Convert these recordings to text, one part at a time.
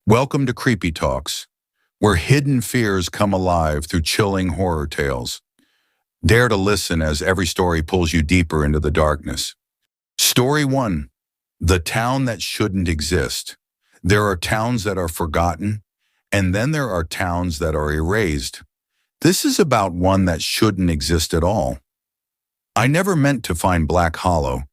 Welcome to Creepytalks, where hidden fears come alive through chilling horror tales. Dare to listen as every story pulls you deeper into the darkness. Story 1. The Town That Shouldn't Exist. There are towns that are forgotten, and then there are towns that are erased. This is about one that shouldn't exist at all. I never meant to find Black Hollow.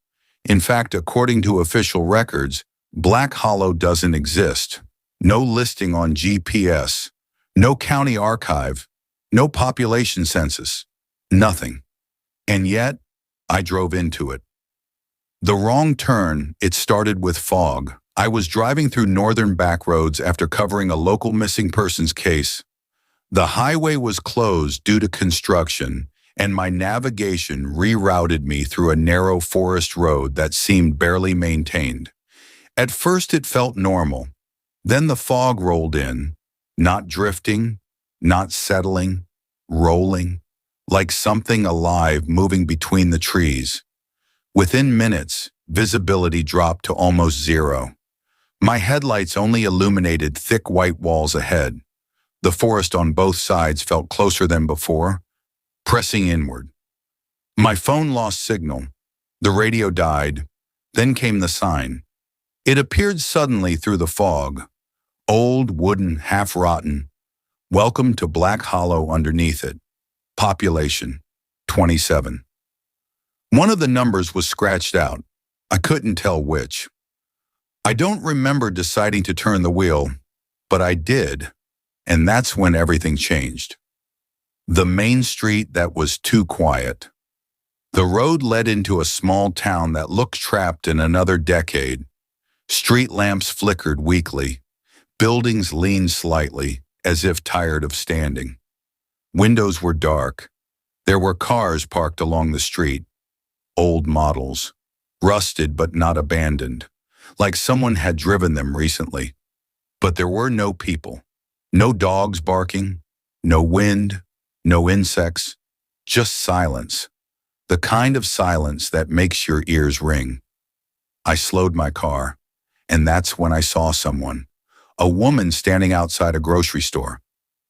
In fact, according to official records, Black Hollow doesn't exist. No listing on GPS, no county archive, no population census, nothing. And yet, I drove into it. The wrong turn, it started with fog. I was driving through northern back roads after covering a local missing persons case. The highway was closed due to construction, and my navigation rerouted me through a narrow forest road that seemed barely maintained. At first, it felt normal. Then the fog rolled in, not drifting, not settling, rolling, like something alive moving between the trees. Within minutes, visibility dropped to almost zero. My headlights only illuminated thick white walls ahead. The forest on both sides felt closer than before, pressing inward. My phone lost signal. The radio died. Then came the sign. It appeared suddenly through the fog. Old, wooden, half-rotten. Welcome to Black Hollow underneath it. Population, 27. One of the numbers was scratched out. I couldn't tell which. I don't remember deciding to turn the wheel, but I did, and that's when everything changed. The main street that was too quiet. The road led into a small town that looked trapped in another decade. Street lamps flickered weakly. Buildings leaned slightly, as if tired of standing. Windows were dark. There were cars parked along the street. Old models, rusted but not abandoned, like someone had driven them recently. But there were no people. No dogs barking, no wind, no insects, just silence. The kind of silence that makes your ears ring. I slowed my car, and that's when I saw someone. A woman standing outside a grocery store.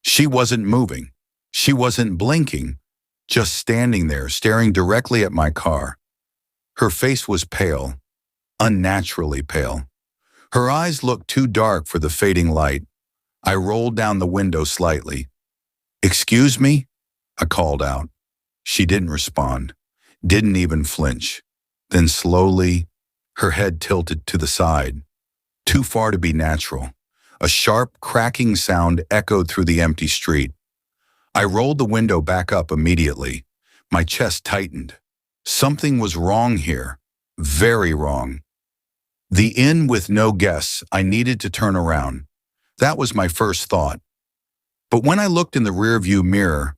She wasn't moving. She wasn't blinking, just standing there staring directly at my car. Her face was pale, unnaturally pale. Her eyes looked too dark for the fading light. I rolled down the window slightly. "Excuse me?" I called out. She didn't respond, didn't even flinch. Then slowly, her head tilted to the side, too far to be natural. A sharp, cracking sound echoed through the empty street. I rolled the window back up immediately. My chest tightened. Something was wrong here. Very wrong. The inn with no guests. I needed to turn around. That was my first thought. But when I looked in the rearview mirror,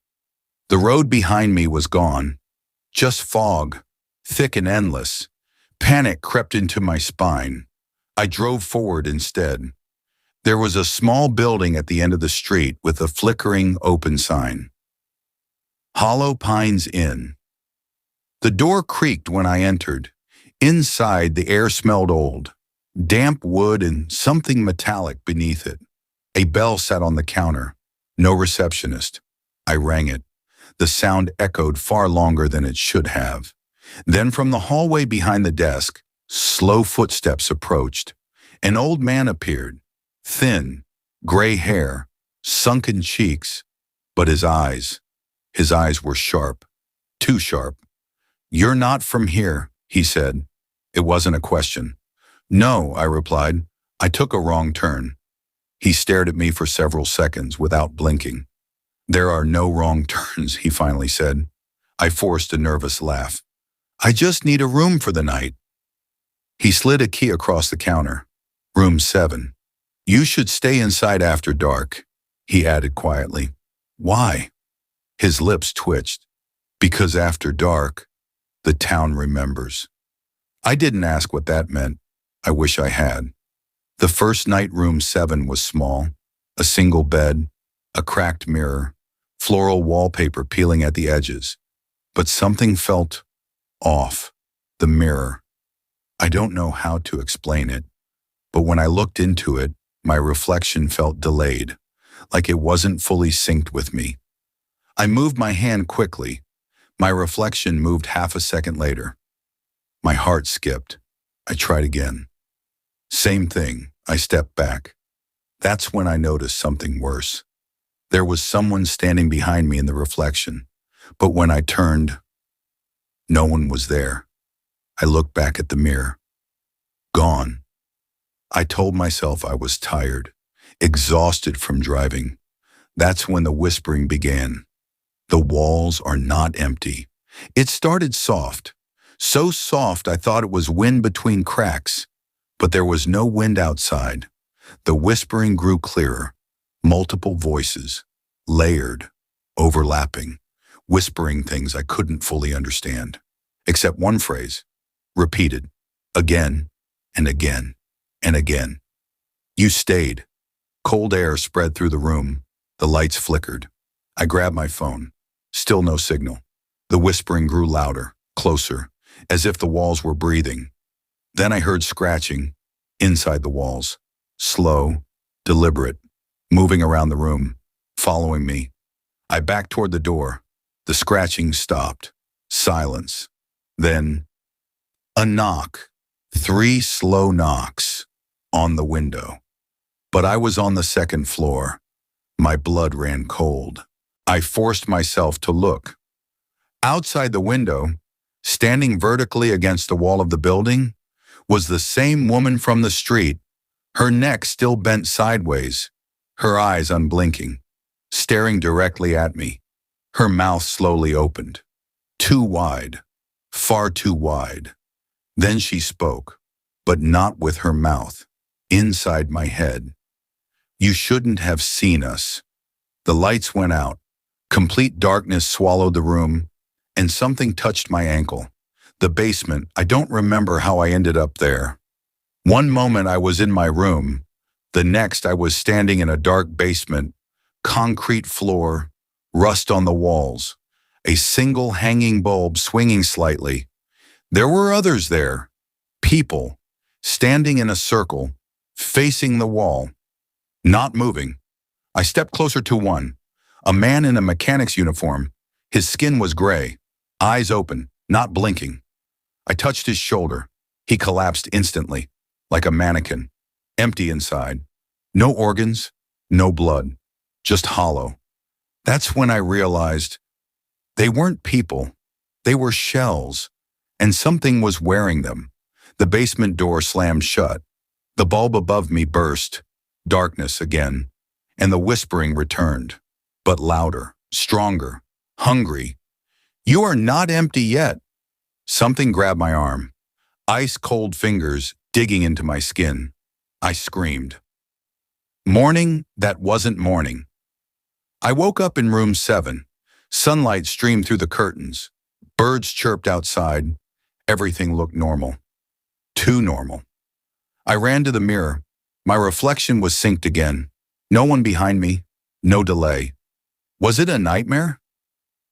the road behind me was gone. Just fog, thick and endless. Panic crept into my spine. I drove forward instead. There was a small building at the end of the street with a flickering open sign. Hollow Pines Inn. The door creaked when I entered. Inside, the air smelled old, damp wood and something metallic beneath it. A bell sat on the counter. No receptionist. I rang it. The sound echoed far longer than it should have. Then from the hallway behind the desk, slow footsteps approached. An old man appeared. Thin, gray hair, sunken cheeks, but his eyes were sharp, too sharp. "You're not from here," he said. It wasn't a question. "No," I replied. "I took a wrong turn." He stared at me for several seconds without blinking. "There are no wrong turns," he finally said. I forced a nervous laugh. "I just need a room for the night." He slid a key across the counter. "Room 7. You should stay inside after dark," he added quietly. "Why?" His lips twitched. "Because after dark, the town remembers." I didn't ask what that meant. I wish I had. The first night, room 7 was small. A single bed, a cracked mirror, floral wallpaper peeling at the edges. But something felt off. The mirror. I don't know how to explain it, but when I looked into it, My reflection felt delayed, like it wasn't fully synced with me. I moved my hand quickly. My reflection moved half a second later. My heart skipped. I tried again. Same thing. I stepped back. That's when I noticed something worse. There was someone standing behind me in the reflection, but when I turned, no one was there. I looked back at the mirror. Gone. I told myself I was tired, exhausted from driving. That's when the whispering began. The walls are not empty. It started soft. So soft I thought it was wind between cracks. But there was no wind outside. The whispering grew clearer. Multiple voices, layered, overlapping, whispering things I couldn't fully understand. Except one phrase, repeated, again and again and again. You stayed. Cold air spread through the room. The lights flickered. I grabbed my phone. Still no signal. The whispering grew louder, closer, as if the walls were breathing. Then I heard scratching inside the walls. Slow, deliberate, moving around the room, following me. I backed toward the door. The scratching stopped. Silence. Then, a knock. 3 slow knocks on the window. But I was on the second floor. My blood ran cold. I forced myself to look. Outside the window, standing vertically against the wall of the building, was the same woman from the street, her neck still bent sideways, her eyes unblinking, staring directly at me. Her mouth slowly opened. Too wide. Far too wide. Then she spoke, but not with her mouth, inside my head. You shouldn't have seen us. The lights went out. Complete darkness swallowed the room, and something touched my ankle. The basement. I don't remember how I ended up there. One moment I was in my room. The next I was standing in a dark basement, concrete floor, rust on the walls, a single hanging bulb swinging slightly. There were others there, people, standing in a circle, facing the wall, not moving. I stepped closer to one, a man in a mechanic's uniform. His skin was gray, eyes open, not blinking. I touched his shoulder. He collapsed instantly, like a mannequin, empty inside. No organs, no blood, just hollow. That's when I realized they weren't people. They were shells, and something was wearing them. The basement door slammed shut. The bulb above me burst. Darkness again, and the whispering returned, but louder, stronger, hungry. You are not empty yet. Something grabbed my arm, ice-cold fingers digging into my skin. I screamed. Morning that wasn't morning. I woke up in room 7. Sunlight streamed through the curtains. Birds chirped outside. Everything looked normal. Too normal. I ran to the mirror. My reflection was synced again. No one behind me. No delay. Was it a nightmare?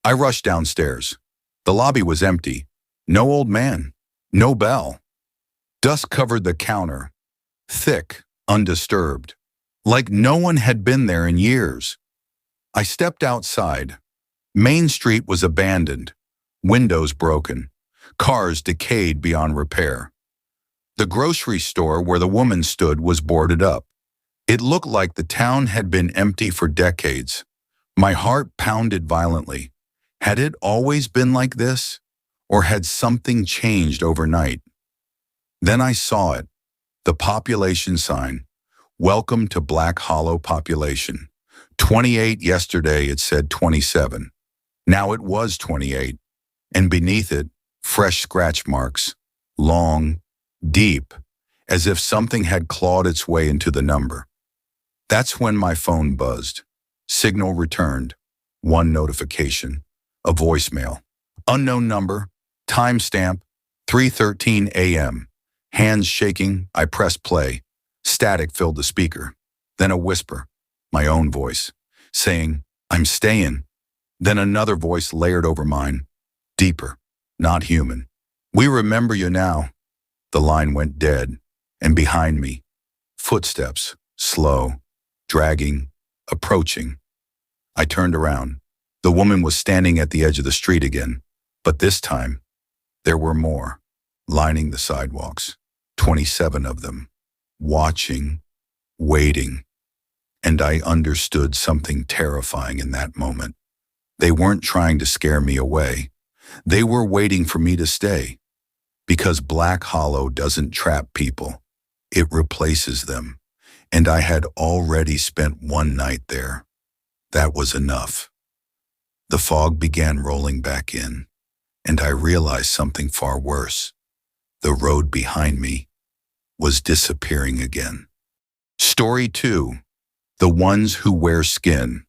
I rushed downstairs. The lobby was empty. No old man. No bell. Dust covered the counter. Thick, undisturbed. Like no one had been there in years. I stepped outside. Main Street was abandoned. Windows broken. Cars decayed beyond repair. The grocery store where the woman stood was boarded up. It looked like the town had been empty for decades. My heart pounded violently. Had it always been like this? Or had something changed overnight? Then I saw it. The population sign. Welcome to Black Hollow population. 28 yesterday it said 27. Now it was 28. And beneath it, fresh scratch marks. Long, deep, as if something had clawed its way into the number. That's when my phone buzzed. Signal returned. One notification. A voicemail. Unknown number. Timestamp. 3:13 a.m. Hands shaking, I pressed play. Static filled the speaker. Then a whisper. My own voice. Saying, I'm staying. Then another voice layered over mine. Deeper. Not human. We remember you now. The line went dead. And behind me, footsteps. slow, dragging, approaching. I turned around. The woman was standing at the edge of the street again, but this time, there were more, lining the sidewalks, 27 of them, watching, waiting. And I understood something terrifying in that moment. They weren't trying to scare me away. They were waiting for me to stay. Because Black Hollow doesn't trap people. It replaces them. And I had already spent one night there. That was enough. The fog began rolling back in, and I realized something far worse. The road behind me was disappearing again. Story 2. The Ones Who Wear Skin.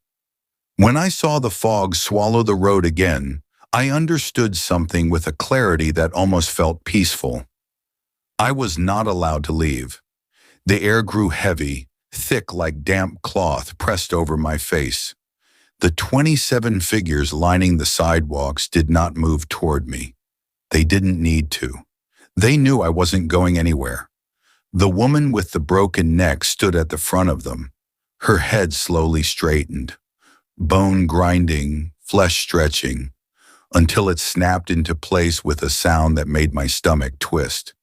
When I saw the fog swallow the road again, I understood something with a clarity that almost felt peaceful. I was not allowed to leave. The air grew heavy, thick like damp cloth pressed over my face. The 27 figures lining the sidewalks did not move toward me. They didn't need to. They knew I wasn't going anywhere. The woman with the broken neck stood at the front of them. Her head slowly straightened, bone grinding, flesh stretching, until it snapped into place with a sound that made my stomach twist.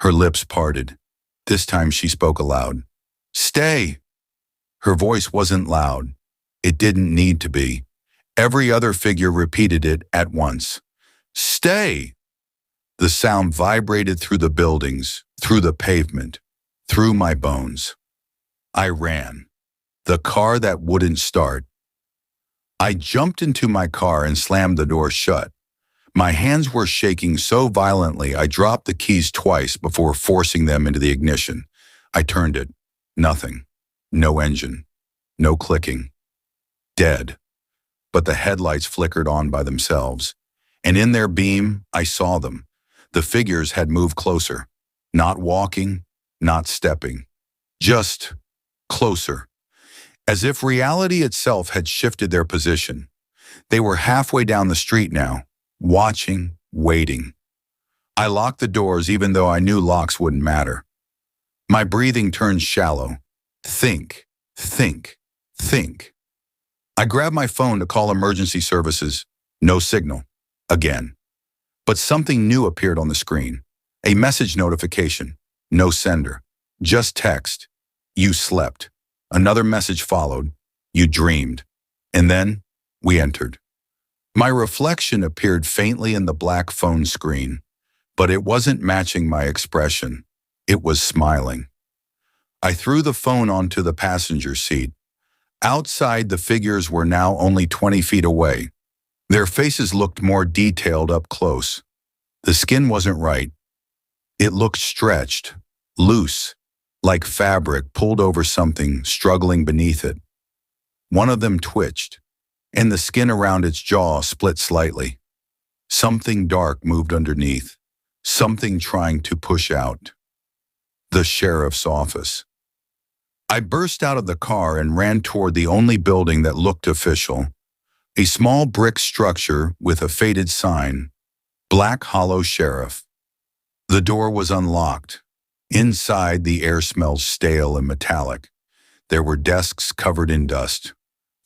Her lips parted. This time she spoke aloud. "Stay!" Her voice wasn't loud. It didn't need to be. Every other figure repeated it at once. "Stay!" The sound vibrated through the buildings, through the pavement, through my bones. I ran. The car that wouldn't start. I jumped into my car and slammed the door shut. My hands were shaking so violently I dropped the keys twice before forcing them into the ignition. I turned it. Nothing. No engine. No clicking. Dead. But the headlights flickered on by themselves. And in their beam, I saw them. The figures had moved closer. Not walking, not stepping. Just closer. As if reality itself had shifted their position. They were halfway down the street now, watching, waiting. I locked the doors even though I knew locks wouldn't matter. My breathing turned shallow. Think, think, think. I grabbed my phone to call emergency services. No signal. Again. But something new appeared on the screen. A message notification. No sender. Just text. You slept. Another message followed. You dreamed. And then, we entered. My reflection appeared faintly in the black phone screen, but it wasn't matching my expression. It was smiling. I threw the phone onto the passenger seat. Outside, the figures were now only 20 feet away. Their faces looked more detailed up close. The skin wasn't right. It looked stretched, loose, like fabric pulled over something struggling beneath it. One of them twitched, and the skin around its jaw split slightly. Something dark moved underneath, something trying to push out. The sheriff's office. I burst out of the car and ran toward the only building that looked official. A small brick structure with a faded sign, Black Hollow Sheriff. The door was unlocked. Inside, the air smelled stale and metallic. There were desks covered in dust,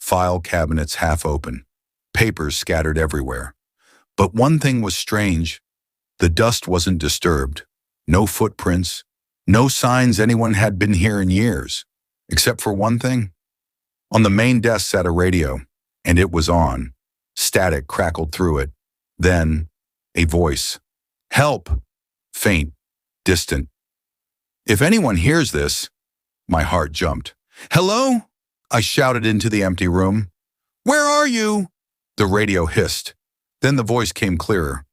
file cabinets half open, papers scattered everywhere. But one thing was strange. The dust wasn't disturbed. No footprints, no signs anyone had been here in years. Except for one thing. On the main desk sat a radio, and it was on. Static crackled through it. Then, a voice. "Help!" Faint, distant. If anyone hears this, my heart jumped. "Hello?" I shouted into the empty room. "Where are you?" The radio hissed. Then the voice came clearer.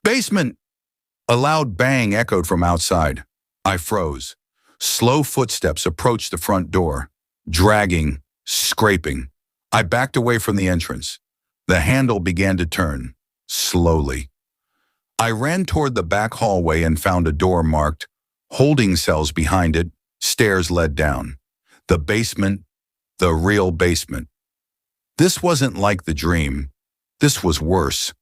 "Basement!" A loud bang echoed from outside. I froze. Slow footsteps approached the front door, dragging, scraping. I backed away from the entrance. The handle began to turn, slowly. I ran toward the back hallway and found a door marked holding cells behind it. Stairs led down. The basement, the real basement. This wasn't like the dream. This was worse.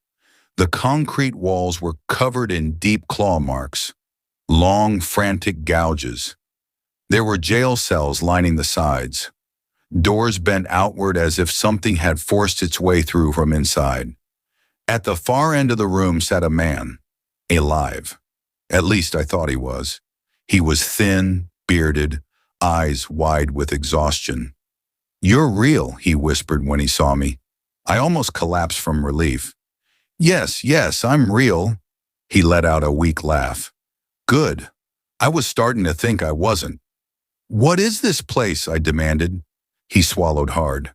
The concrete walls were covered in deep claw marks, long, frantic gouges. There were jail cells lining the sides, doors bent outward as if something had forced its way through from inside. At the far end of the room sat a man, alive. At least I thought he was. He was thin, bearded, eyes wide with exhaustion. "You're real," he whispered when he saw me. I almost collapsed from relief. Yes, yes, I'm real." He let out a weak laugh. "Good. I was starting to think I wasn't." "What is this place?" I demanded. He swallowed hard.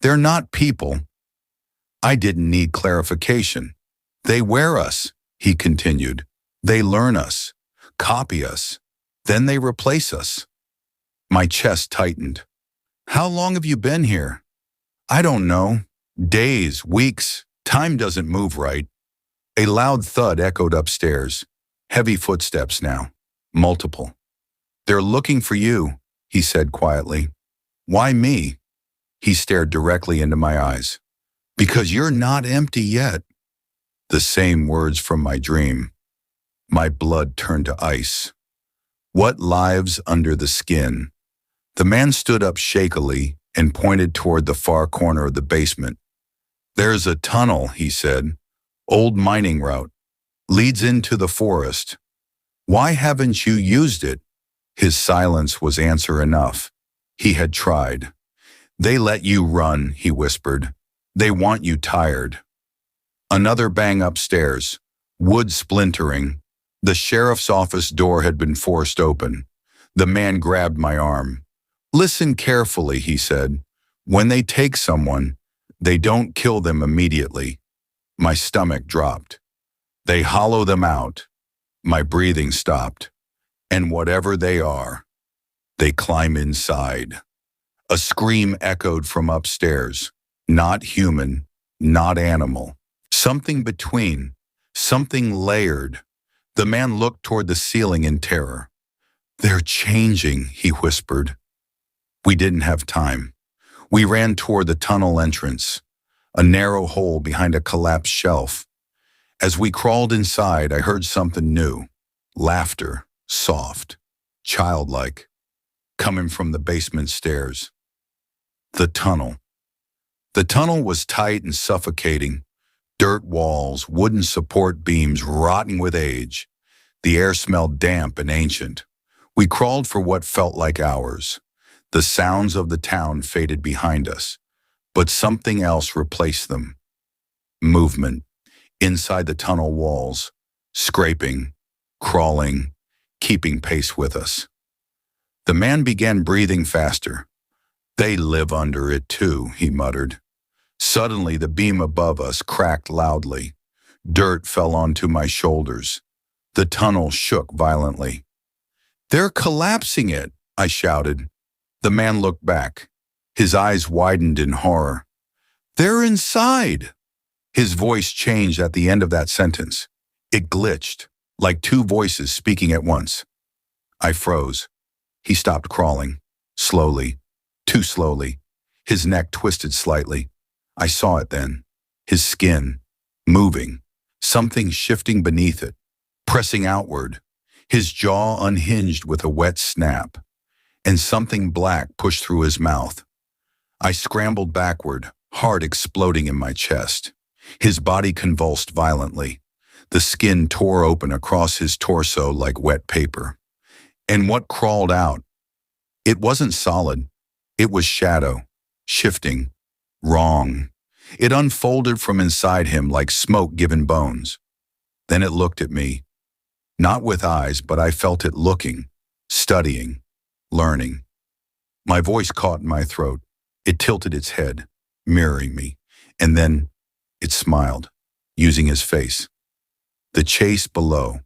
"They're not people." I didn't need clarification. "They wear us," he continued. "They learn us, copy us, then they replace us." My chest tightened. "How long have you been here?" "I don't know. Days, weeks. Time doesn't move right." A loud thud echoed upstairs. Heavy footsteps now. Multiple. "They're looking for you," he said quietly. "Why me?" He stared directly into my eyes. "Because you're not empty yet." The same words from my dream. My blood turned to ice. What lives under the skin? The man stood up shakily and pointed toward the far corner of the basement. "There's a tunnel," he said. "Old mining route. Leads into the forest. Why haven't you used it?" His silence was answer enough. He had tried. "They let you run," he whispered. "They want you tired." Another bang upstairs. Wood splintering. The sheriff's office door had been forced open. The man grabbed my arm. "Listen carefully," he said. "When they take someone, they don't kill them immediately." My stomach dropped. "They hollow them out." My breathing stopped. "And whatever they are, they climb inside." A scream echoed from upstairs. Not human, not animal. Something between, something layered. The man looked toward the ceiling in terror. "They're changing," he whispered. We didn't have time. We ran toward the tunnel entrance, a narrow hole behind a collapsed shelf. As we crawled inside, I heard something new. Laughter, soft, childlike, coming from the basement stairs. The tunnel. The tunnel was tight and suffocating. Dirt walls, wooden support beams rotting with age. The air smelled damp and ancient. We crawled for what felt like hours. The sounds of the town faded behind us, but something else replaced them. Movement. Inside the tunnel walls, scraping, crawling, keeping pace with us. The man began breathing faster. "They live under it too," he muttered. Suddenly, the beam above us cracked loudly. Dirt fell onto my shoulders. The tunnel shook violently. "They're collapsing it," I shouted. The man looked back. His eyes widened in horror. "They're inside." His voice changed at the end of that sentence. It glitched, like two voices speaking at once. I froze. He stopped crawling. Slowly. Too slowly. His neck twisted slightly. I saw it then. His skin. Moving. Something shifting beneath it. Pressing outward. His jaw unhinged with a wet snap. And something black pushed through his mouth. I scrambled backward, heart exploding in my chest. His body convulsed violently. The skin tore open across his torso like wet paper. And what crawled out? It wasn't solid. It was shadow, shifting, wrong. It unfolded from inside him like smoke given bones. Then it looked at me. Not with eyes, but I felt it looking, studying, learning. My voice caught in my throat. It tilted its head, mirroring me. And then it smiled, using his face. The chase below.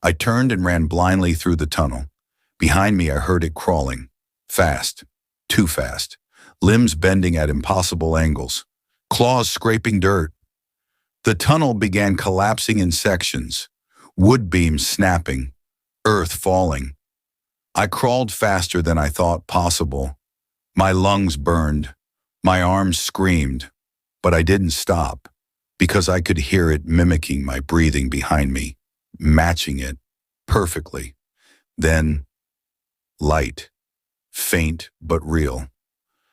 I turned and ran blindly through the tunnel. Behind me, I heard it crawling. Fast. Too fast. Limbs bending at impossible angles. Claws scraping dirt. The tunnel began collapsing in sections. Wood beams snapping. Earth falling. I crawled faster than I thought possible. My lungs burned. My arms screamed. But I didn't stop, because I could hear it mimicking my breathing behind me, matching it perfectly. Then light, faint but real.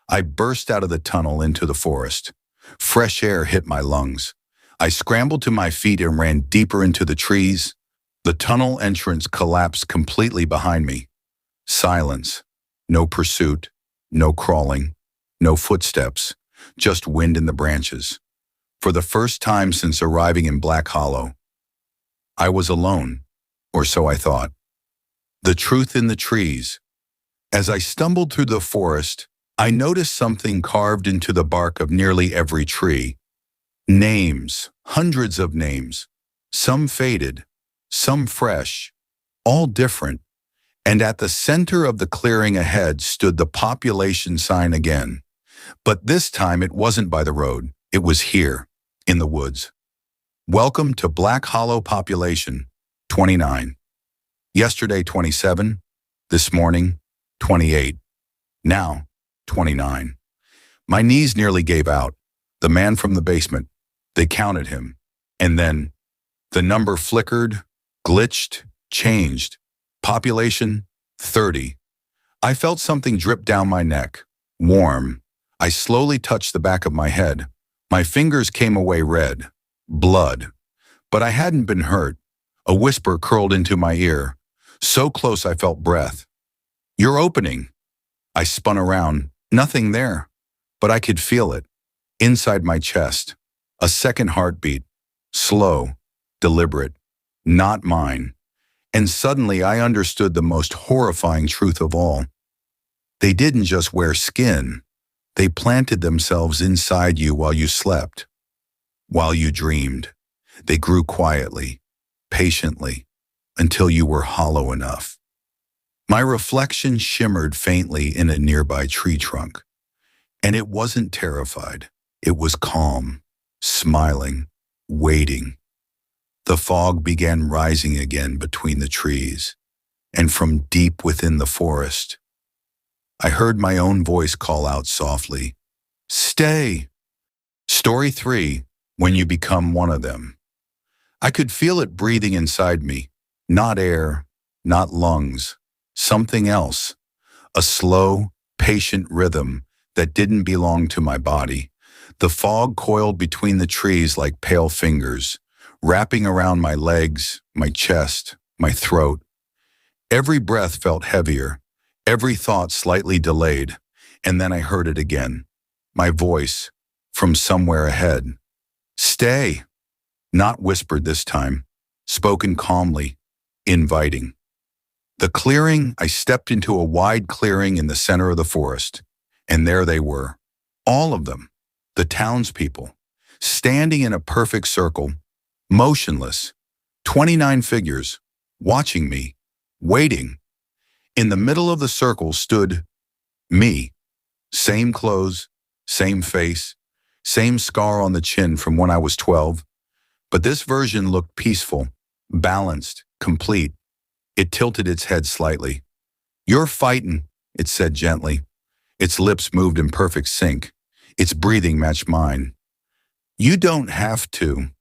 I burst out of the tunnel into the forest. Fresh air hit my lungs. I scrambled to my feet and ran deeper into the trees. The tunnel entrance collapsed completely behind me. Silence. No pursuit, no crawling, no footsteps, just wind in the branches. For the first time since arriving in Black Hollow, I was alone, or so I thought. The truth in the trees. As I stumbled through the forest, I noticed something carved into the bark of nearly every tree. Names, hundreds of names, some faded, some fresh, all different. And at the center of the clearing ahead stood the population sign again. But this time it wasn't by the road, it was here, in the woods. Welcome to Black Hollow Population, 29. Yesterday, 27. This morning, 28. Now, 29. My knees nearly gave out. The man from the basement. They counted him. And then, the number flickered, glitched, changed. Population, 30. I felt something drip down my neck. Warm. I slowly touched the back of my head. My fingers came away red. Blood. But I hadn't been hurt. A whisper curled into my ear. So close I felt breath. "You're opening." I spun around. Nothing there. But I could feel it. Inside my chest. A second heartbeat. Slow. Deliberate. Not mine. And suddenly I understood the most horrifying truth of all. They didn't just wear skin. They planted themselves inside you while you slept. While you dreamed. They grew quietly, patiently, until you were hollow enough. My reflection shimmered faintly in a nearby tree trunk. And it wasn't terrified. It was calm, smiling, waiting. The fog began rising again between the trees, and from deep within the forest, I heard my own voice call out softly, "Stay!" Story 3, When You Become One of Them. I could feel it breathing inside me, not air, not lungs, something else, a slow, patient rhythm that didn't belong to my body. The fog coiled between the trees like pale fingers, wrapping around my legs, my chest, my throat. Every breath felt heavier, every thought slightly delayed, and then I heard it again. My voice, from somewhere ahead. "Stay!" Not whispered this time, spoken calmly, inviting. The clearing, I stepped into a wide clearing in the center of the forest, and there they were, all of them, the townspeople, standing in a perfect circle, motionless, 29 figures, watching me, waiting. In the middle of the circle stood me. Same clothes, same face, same scar on the chin from when I was 12. But this version looked peaceful, balanced, complete. It tilted its head slightly. "You're fighting," it said gently. Its lips moved in perfect sync. Its breathing matched mine. "You don't have to."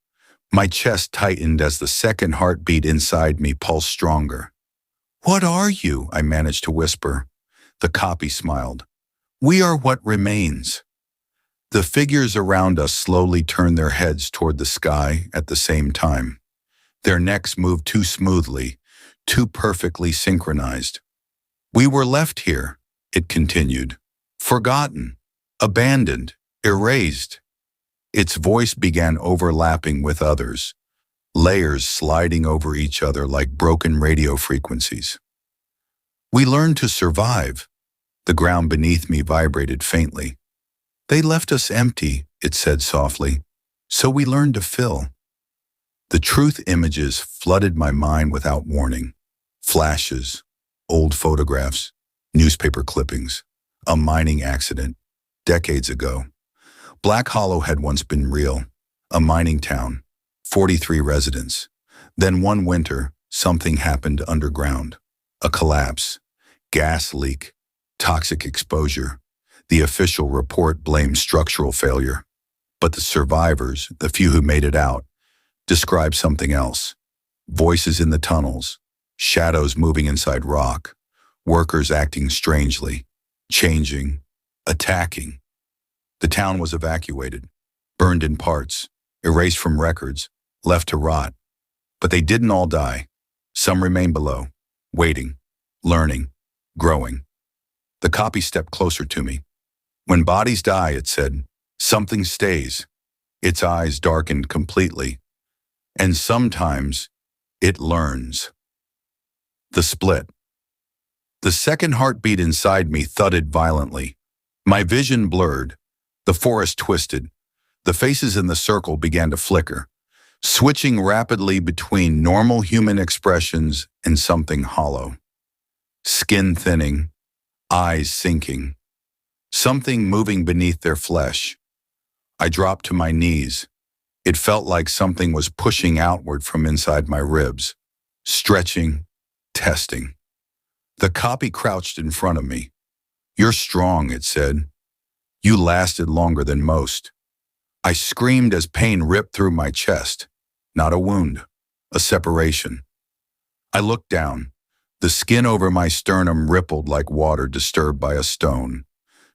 My chest tightened as the second heartbeat inside me pulsed stronger. "What are you?" I managed to whisper. The copy smiled. "We are what remains." The figures around us slowly turned their heads toward the sky at the same time. Their necks moved too smoothly, too perfectly synchronized. "We were left here," it continued. "Forgotten, abandoned, erased." Its voice began overlapping with others, layers sliding over each other like broken radio frequencies. "We learned to survive." The ground beneath me vibrated faintly. "They left us empty," it said softly, "so we learned to fill." The truth images flooded my mind without warning. Flashes, old photographs, newspaper clippings, a mining accident, decades ago. Black Hollow had once been real, a mining town, 43 residents. Then one winter, something happened underground. A collapse, gas leak, toxic exposure. The official report blamed structural failure. But the survivors, the few who made it out, described something else. Voices in the tunnels, shadows moving inside rock, workers acting strangely, changing, attacking. The town was evacuated, burned in parts, erased from records, left to rot. But they didn't all die. Some remained below, waiting, learning, growing. The copy stepped closer to me. When bodies die, it said, something stays. Its eyes darkened completely. And sometimes it learns. The split. The second heartbeat inside me thudded violently. My vision blurred. The forest twisted. The faces in the circle began to flicker, switching rapidly between normal human expressions and something hollow. Skin thinning, eyes sinking, something moving beneath their flesh. I dropped to my knees. It felt like something was pushing outward from inside my ribs, stretching, testing. The copy crouched in front of me. You're strong, it said. You lasted longer than most. I screamed as pain ripped through my chest. Not a wound, a separation. I looked down. The skin over my sternum rippled like water disturbed by a stone.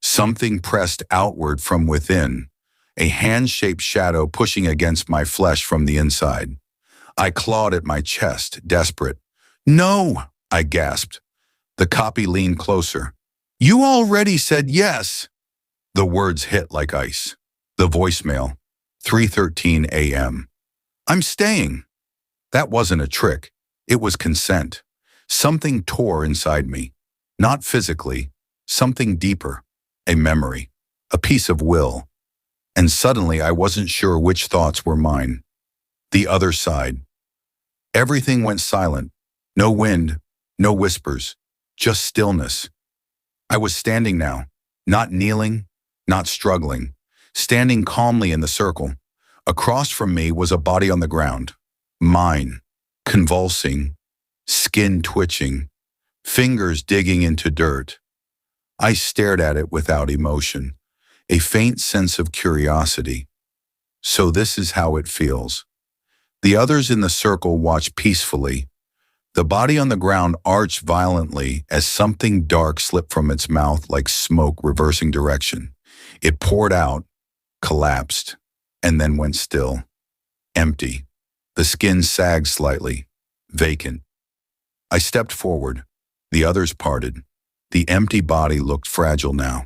Something pressed outward from within, a hand-shaped shadow pushing against my flesh from the inside. I clawed at my chest, desperate. No, I gasped. The copy leaned closer. You already said yes. The words hit like ice. The voicemail, 3:13 a.m. I'm staying. That wasn't a trick. It was consent. Something tore inside me. Not physically, something deeper. A memory, a piece of will. And suddenly I wasn't sure which thoughts were mine. The other side. Everything went silent. No wind, no whispers, just stillness. I was standing now, not kneeling, not struggling, standing calmly in the circle. Across from me was a body on the ground. Mine, convulsing, skin twitching, fingers digging into dirt. I stared at it without emotion, a faint sense of curiosity. So this is how it feels. The others in the circle watched peacefully. The body on the ground arched violently as something dark slipped from its mouth like smoke reversing direction. It poured out, collapsed, and then went still. Empty. The skin sagged slightly, vacant. I stepped forward. The others parted. The empty body looked fragile now,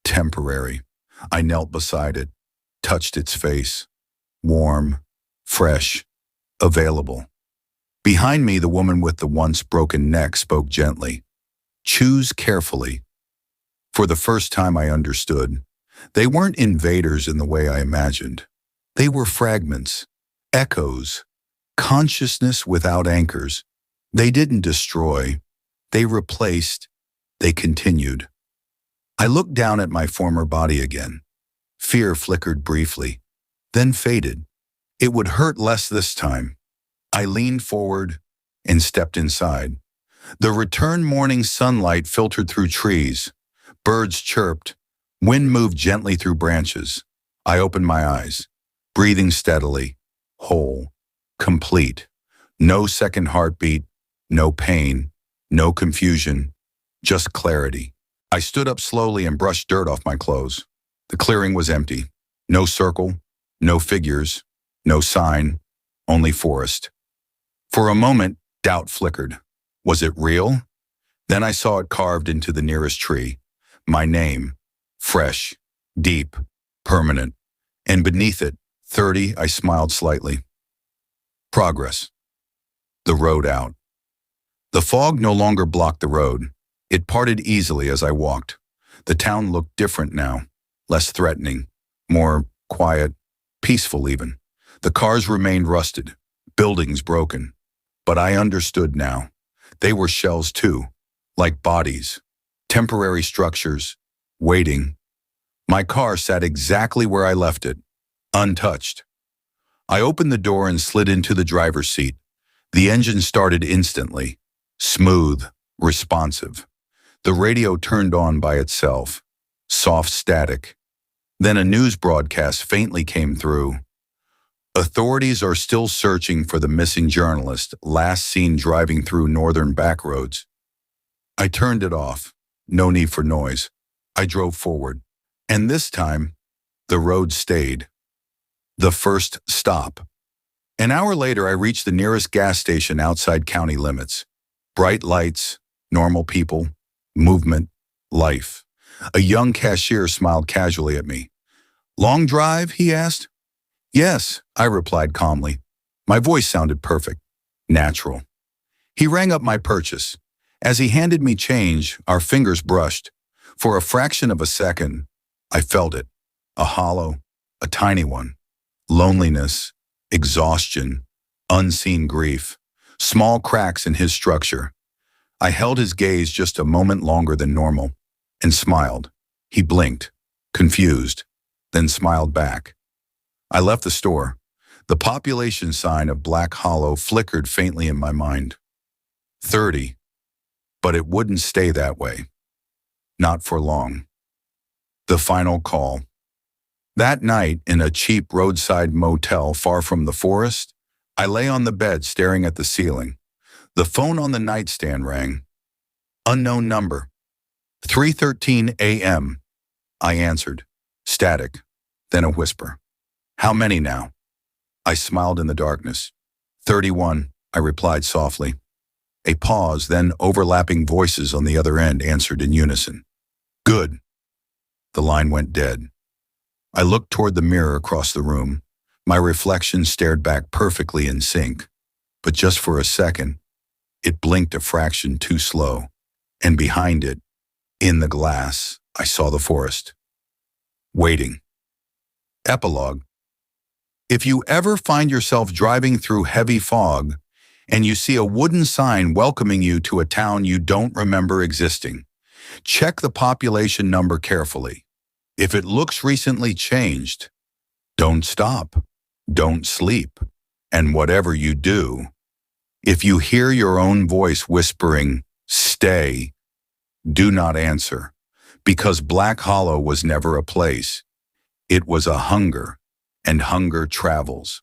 temporary. I knelt beside it, touched its face. Warm, fresh, available. Behind me, the woman with the once broken neck spoke gently. Choose carefully. For the first time I understood. They weren't invaders in the way I imagined. They were fragments, echoes, consciousness without anchors. They didn't destroy. They replaced. They continued. I looked down at my former body again. Fear flickered briefly, then faded. It would hurt less this time. I leaned forward and stepped inside. The return morning sunlight filtered through trees. Birds chirped. Wind moved gently through branches. I opened my eyes, breathing steadily, whole, complete. No second heartbeat, no pain, no confusion, just clarity. I stood up slowly and brushed dirt off my clothes. The clearing was empty. No circle, no figures, no sign, only forest. For a moment, doubt flickered. Was it real? Then I saw it carved into the nearest tree. My name, fresh, deep, permanent. And beneath it, 30, I smiled slightly. Progress. The road out. The fog no longer blocked the road. It parted easily as I walked. The town looked different now, less threatening, more quiet, peaceful even. The cars remained rusted, buildings broken. But I understood now. They were shells too, like bodies, temporary structures, waiting. My car sat exactly where I left it, untouched. I opened the door and slid into the driver's seat. The engine started instantly, smooth, responsive. The radio turned on by itself, soft static. Then a news broadcast faintly came through. Authorities are still searching for the missing journalist, last seen driving through northern backroads. I turned it off. No need for noise. I drove forward. And this time, the road stayed. The first stop. An hour later, I reached the nearest gas station outside county limits. Bright lights, normal people, movement, life. A young cashier smiled casually at me. "Long drive?" he asked. "Yes," I replied calmly. My voice sounded perfect, natural. He rang up my purchase. As he handed me change, our fingers brushed. For a fraction of a second, I felt it. A hollow, a tiny one. Loneliness, exhaustion, unseen grief, small cracks in his structure. I held his gaze just a moment longer than normal and smiled. He blinked, confused, then smiled back. I left the store. The population sign of Black Hollow flickered faintly in my mind. 30. But it wouldn't stay that way. Not for long. The final call. That night, in a cheap roadside motel far from the forest, I lay on the bed staring at the ceiling. The phone on the nightstand rang. Unknown number. 3:13 a.m. I answered. Static. Then a whisper. "How many now?" I smiled in the darkness. 31, I replied softly. A pause, then overlapping voices on the other end answered in unison. "Good." The line went dead. I looked toward the mirror across the room. My reflection stared back perfectly in sync. But just for a second, it blinked a fraction too slow. And behind it, in the glass, I saw the forest. Waiting. Epilogue. If you ever find yourself driving through heavy fog and you see a wooden sign welcoming you to a town you don't remember existing, check the population number carefully. If it looks recently changed, don't stop, don't sleep, and whatever you do, if you hear your own voice whispering, "Stay," do not answer, because Black Hollow was never a place. It was a hunger, and hunger travels.